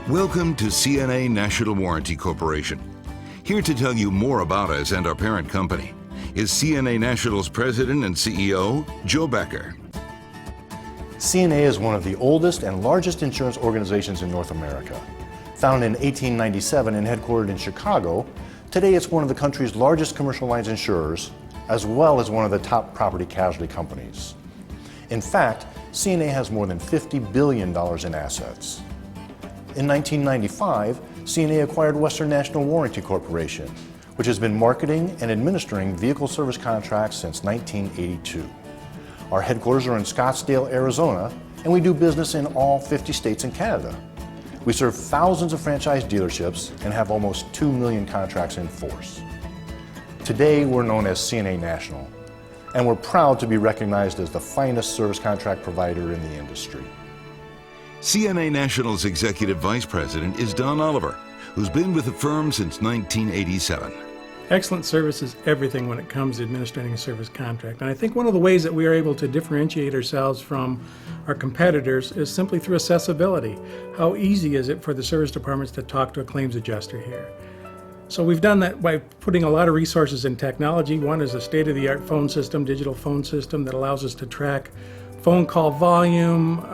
Welcome to CNA National Warranty Corporation. Here to tell you more about us and our parent company is CNA National's President and CEO, Joe Becker. CNA is one of the oldest and largest insurance organizations in North America. Founded in 1897 and headquartered in Chicago, today it's one of the country's largest commercial lines insurers, as well as one of the top property casualty companies. In fact, CNA has more than $50 billion in assets. In 1995, CNA acquired Western National Warranty Corporation, which has been marketing and administering vehicle service contracts since 1982. Our headquarters are in Scottsdale, Arizona, and we do business in all 50 states and Canada. We serve thousands of franchise dealerships and have almost 2 million contracts in force. Today, we're known as CNA National, and we're proud to be recognized as the finest service contract provider in the industry. CNA National's Executive Vice President is Don Oliver, who's been with the firm since 1987. Excellent service is everything when it comes to administering a service contract. And I think one of the ways that we are able to differentiate ourselves from our competitors is simply through accessibility. How easy is it for the service departments to talk to a claims adjuster here? So we've done that by putting a lot of resources in technology. One is a state-of-the-art phone system, digital phone system that allows us to track phone call volume,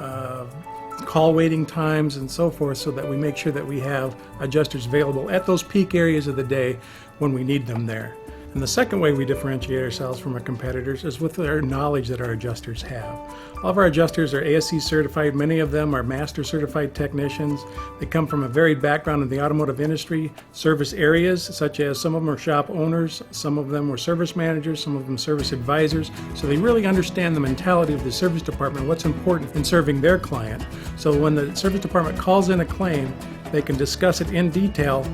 call waiting times, and so forth, so that we make sure that we have adjusters available at those peak areas of the day when we need them there. And the second way we differentiate ourselves from our competitors is with our knowledge that our adjusters have. All of our adjusters are ASE certified. Many of them are master certified technicians. They come from a varied background in the automotive industry, service areas, such as some of them are shop owners, some of them were service managers, some of them service advisors. So they really understand the mentality of the service department, what's important in serving their client. So when the service department calls in a claim, they can discuss it in detail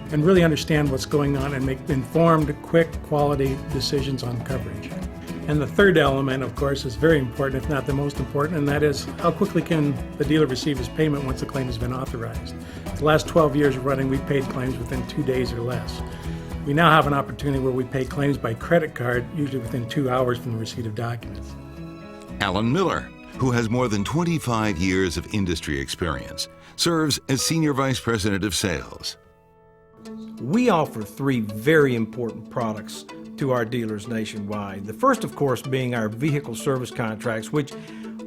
and really understand what's going on and make informed, quick, quality decisions on coverage. And the third element, of course, is very important, if not the most important, and that is how quickly can the dealer receive his payment once the claim has been authorized. The last 12 years of running, we've paid claims within 2 days or less. We now have an opportunity where we pay claims by credit card, usually within 2 hours from the receipt of documents. Alan Miller, who has more than 25 years of industry experience, serves as Senior Vice President of Sales. We offer 3 very important products to our dealers nationwide. The first, of course, being our vehicle service contracts, which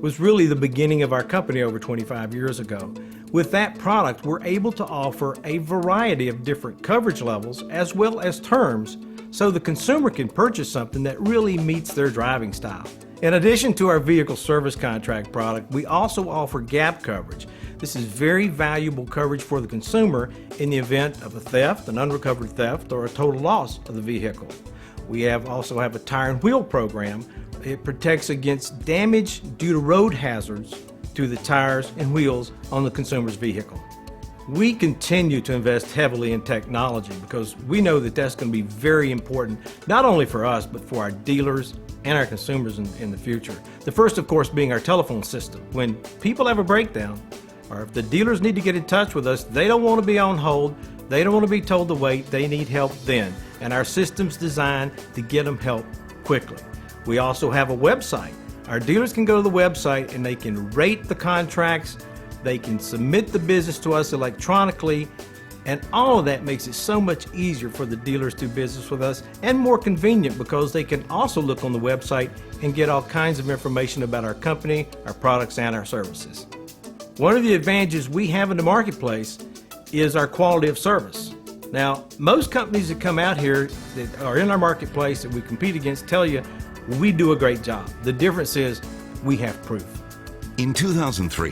was really the beginning of our company over 25 years ago. With that product, we're able to offer a variety of different coverage levels as well as terms, so the consumer can purchase something that really meets their driving style. In addition to our vehicle service contract product, we also offer gap coverage. This is very valuable coverage for the consumer in the event of a theft, an unrecovered theft, or a total loss of the vehicle. We also have a tire and wheel program. It protects against damage due to road hazards to the tires and wheels on the consumer's vehicle. We continue to invest heavily in technology because we know that that's going to be very important, not only for us, but for our dealers and our consumers in the future. The first, of course, being our telephone system. When people have a breakdown, or if the dealers need to get in touch with us, they don't want to be on hold, they don't want to be told to wait, they need help then. And our system's designed to get them help quickly. We also have a website. Our dealers can go to the website and they can rate the contracts, they can submit the business to us electronically, and all of that makes it so much easier for the dealers to do business with us and more convenient because they can also look on the website and get all kinds of information about our company, our products, and our services. One of the advantages we have in the marketplace is our quality of service. Now, most companies that come out here that are in our marketplace that we compete against tell you we do a great job. The difference is we have proof. In 2003,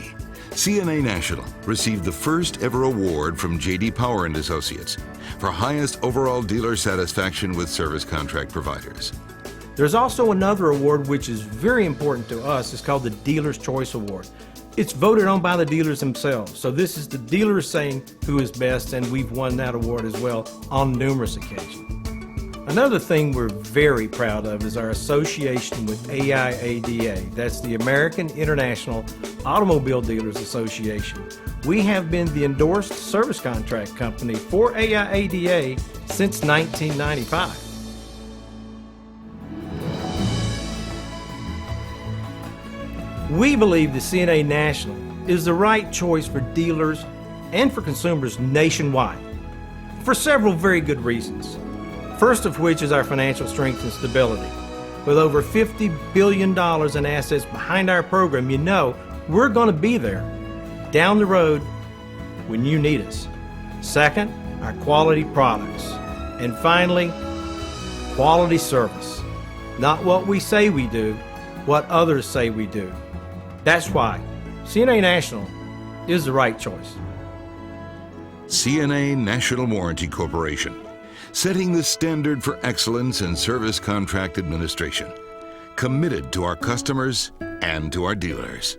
CNA National received the first ever award from J.D. Power and Associates for highest overall dealer satisfaction with service contract providers. There's also another award which is very important to us. It's called the Dealer's Choice Award. It's voted on by the dealers themselves. So this is the dealers saying who is best, and we've won that award as well on numerous occasions. Another thing we're very proud of is our association with AIADA. That's the American International Automobile Dealers Association. We have been the endorsed service contract company for AIADA since 1995. We believe the CNA National is the right choice for dealers and for consumers nationwide for several very good reasons. First of which is our financial strength and stability. With over $50 billion in assets behind our program, you know we're going to be there down the road when you need us. Second, our quality products. And finally, quality service. Not what we say we do, what others say we do. That's why CNA National is the right choice. CNA National Warranty Corporation, setting the standard for excellence in service contract administration. Committed to our customers and to our dealers.